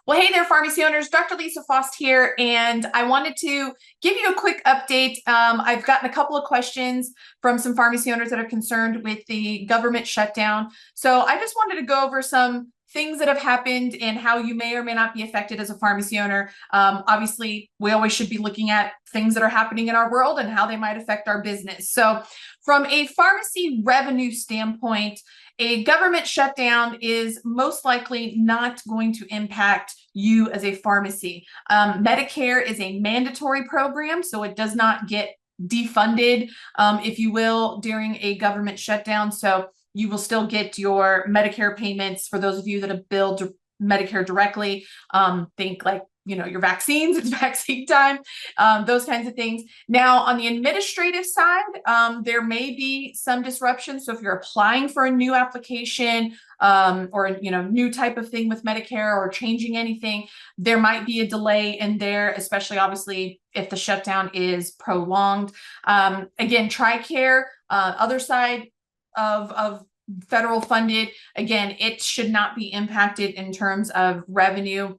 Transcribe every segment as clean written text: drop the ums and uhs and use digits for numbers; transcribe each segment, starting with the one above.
Well, hey there, pharmacy owners. Dr. Lisa Faast here, and I wanted to give you a quick update. I've gotten a couple of questions from some pharmacy owners that are concerned with the government shutdown. So I just wanted to go over some things that have happened and how you may or may not be affected as a pharmacy owner. Obviously, we always should be looking at things that are happening in our world and how they might affect our business. So from a pharmacy revenue standpoint, a government shutdown is most likely not going to impact you as a pharmacy. Medicare is a mandatory program, so it does not get defunded, if you will, during a government shutdown. So you will still get your Medicare payments for those of you that have billed Medicare directly. Think like, your vaccines, it's vaccine time, those kinds of things. Now, on the administrative side, there may be some disruption. So if you're applying for a new application, or, new type of thing with Medicare or changing anything, there might be a delay in there, especially obviously if the shutdown is prolonged. Again, TRICARE, other side of federal funded, again, it should not be impacted in terms of revenue.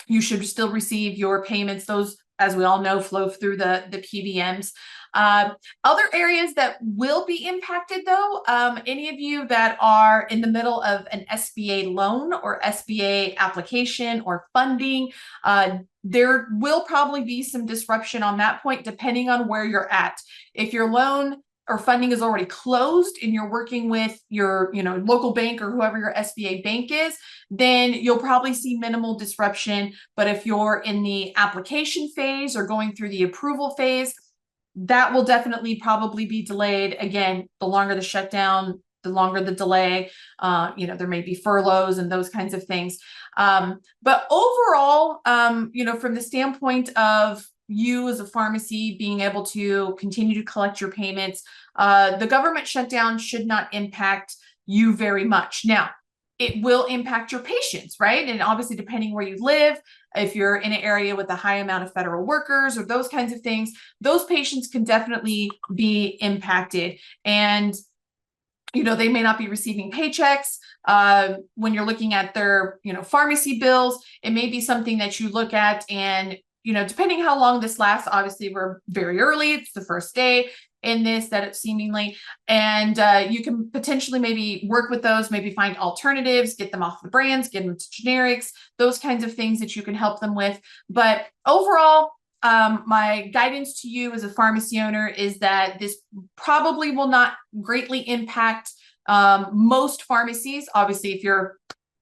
You should still receive your payments. Those, as we all know, flow through the PBMs. Other areas that will be impacted, though, any of you that are in the middle of an SBA loan or SBA application or funding, there will probably be some disruption on that point, depending on where you're at. If your loan or funding is already closed and you're working with your, local bank or whoever your SBA bank is, then you'll probably see minimal disruption. But if you're in the application phase or going through the approval phase, that will definitely probably be delayed. Again, the longer the shutdown, the longer the delay. There may be furloughs and those kinds of things. But overall, from the standpoint of you as a pharmacy being able to continue to collect your payments, the government shutdown should not impact you very much. Now, it will impact your patients, right? And obviously, depending where you live, if you're in an area with a high amount of federal workers or those kinds of things, those patients can definitely be impacted. And they may not be receiving paychecks. When you're looking at their, pharmacy bills, it may be something that you look at and, depending how long this lasts, obviously we're very early. It's the first day in this that it's seemingly, and you can potentially maybe work with those, maybe find alternatives, get them off the brands, get them to generics, those kinds of things that you can help them with. But overall, my guidance to you as a pharmacy owner is that this probably will not greatly impact most pharmacies. Obviously, if you're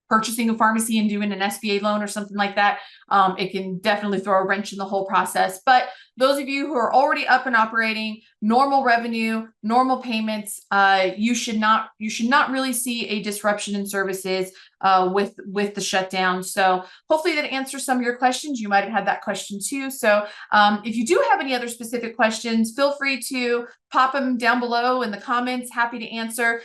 purchasing a pharmacy and doing an SBA loan or something like that, it can definitely throw a wrench in the whole process. But those of you who are already up and operating, normal revenue, normal payments, you should not really see a disruption in services with the shutdown. So hopefully that answers some of your questions. You might have had that question too. So if you do have any other specific questions, feel free to pop them down below in the comments. Happy to answer.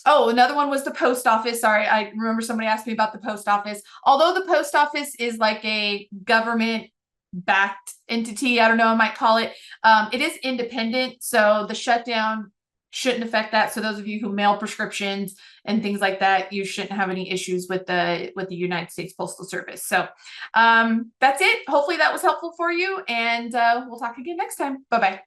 Oh, another one was the post office. Sorry, I remember somebody asked me about the post office. Although the post office is like a government-backed entity, I don't know, I might call it, it is independent. So the shutdown shouldn't affect that. So those of you who mail prescriptions and things like that, you shouldn't have any issues with the United States Postal Service. So that's it. Hopefully that was helpful for you, and we'll talk again next time. Bye-bye.